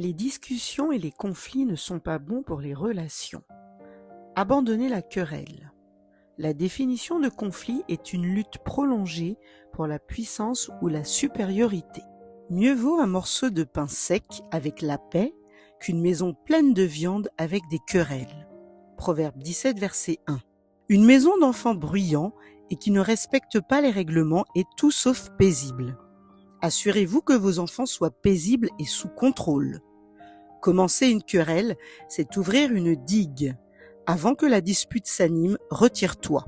Les discussions et les conflits ne sont pas bons pour les relations. Abandonnez la querelle. La définition de conflit est une lutte prolongée pour la puissance ou la supériorité. Mieux vaut un morceau de pain sec avec la paix qu'une maison pleine de viande avec des querelles. Proverbe 17, verset 1. Une maison d'enfants bruyants et qui ne respecte pas les règlements est tout sauf paisible. Assurez-vous que vos enfants soient paisibles et sous contrôle. Commencer une querelle, c'est ouvrir une digue. Avant que la dispute s'anime, retire-toi.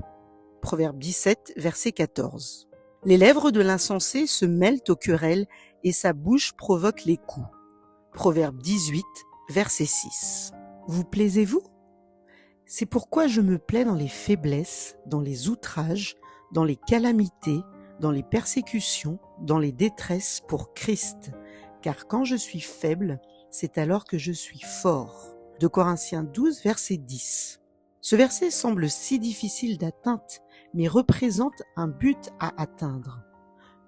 Proverbe 17, verset 14. Les lèvres de l'insensé se mêlent aux querelles et sa bouche provoque les coups. Proverbe 18, verset 6. Vous plaisez-vous? C'est pourquoi je me plais dans les faiblesses, dans les outrages, dans les calamités, dans les persécutions, dans les détresses pour Christ. Car quand je suis faible, c'est alors que je suis fort. 2 Corinthiens 12, verset 10. Ce verset semble si difficile d'atteinte, mais représente un but à atteindre.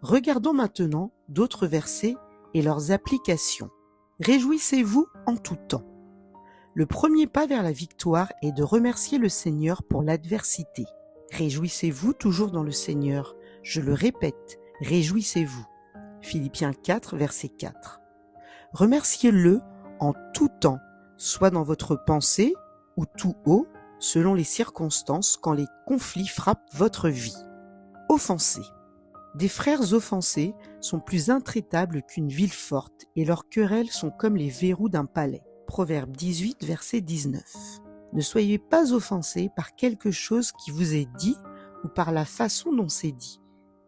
Regardons maintenant d'autres versets et leurs applications. Réjouissez-vous en tout temps. Le premier pas vers la victoire est de remercier le Seigneur pour l'adversité. Réjouissez-vous toujours dans le Seigneur. Je le répète, réjouissez-vous. Philippiens 4, verset 4. Remerciez-le en tout temps, soit dans votre pensée ou tout haut, selon les circonstances quand les conflits frappent votre vie. Offensés. Des frères offensés sont plus intraitables qu'une ville forte et leurs querelles sont comme les verrous d'un palais. Proverbe 18, verset 19. Ne soyez pas offensés par quelque chose qui vous est dit ou par la façon dont c'est dit.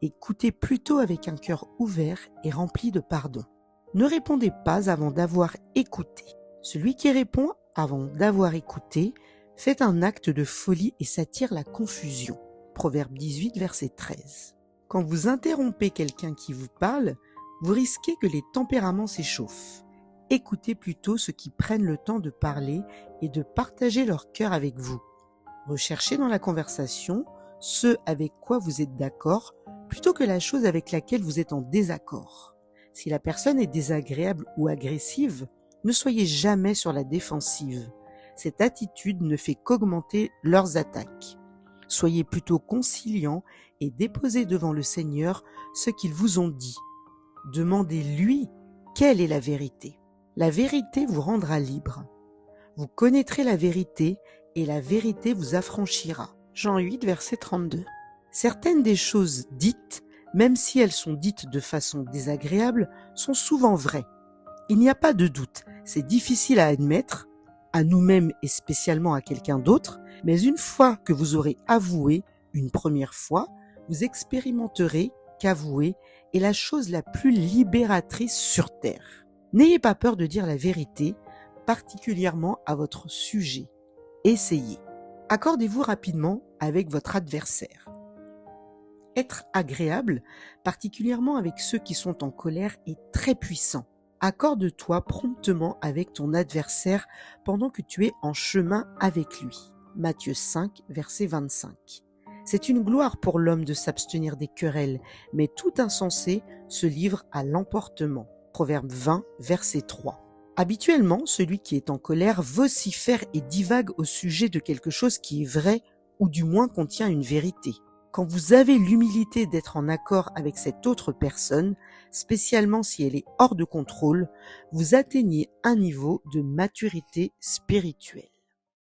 Écoutez plutôt avec un cœur ouvert et rempli de pardon. Ne répondez pas avant d'avoir écouté. Celui qui répond avant d'avoir écouté fait un acte de folie et s'attire la confusion. Proverbe 18, verset 13. Quand vous interrompez quelqu'un qui vous parle, vous risquez que les tempéraments s'échauffent. Écoutez plutôt ceux qui prennent le temps de parler et de partager leur cœur avec vous. Recherchez dans la conversation ce avec quoi vous êtes d'accord plutôt que la chose avec laquelle vous êtes en désaccord. Si la personne est désagréable ou agressive, ne soyez jamais sur la défensive. Cette attitude ne fait qu'augmenter leurs attaques. Soyez plutôt conciliants et déposez devant le Seigneur ce qu'ils vous ont dit. Demandez-lui quelle est la vérité. La vérité vous rendra libre. Vous connaîtrez la vérité et la vérité vous affranchira. Jean 8, verset 32. Certaines des choses dites, même si elles sont dites de façon désagréable, sont souvent vraies. Il n'y a pas de doute, c'est difficile à admettre, à nous-mêmes et spécialement à quelqu'un d'autre, mais une fois que vous aurez avoué, une première fois, vous expérimenterez qu'avouer est la chose la plus libératrice sur terre. N'ayez pas peur de dire la vérité, particulièrement à votre sujet. Essayez. Accordez-vous rapidement avec votre adversaire. Être agréable, particulièrement avec ceux qui sont en colère, est très puissant. Accorde-toi promptement avec ton adversaire pendant que tu es en chemin avec lui. Matthieu 5, verset 25. C'est une gloire pour l'homme de s'abstenir des querelles, mais tout insensé se livre à l'emportement. Proverbe 20, verset 3. Habituellement, celui qui est en colère vocifère et divague au sujet de quelque chose qui est vrai ou du moins contient une vérité. Quand vous avez l'humilité d'être en accord avec cette autre personne, spécialement si elle est hors de contrôle, vous atteignez un niveau de maturité spirituelle.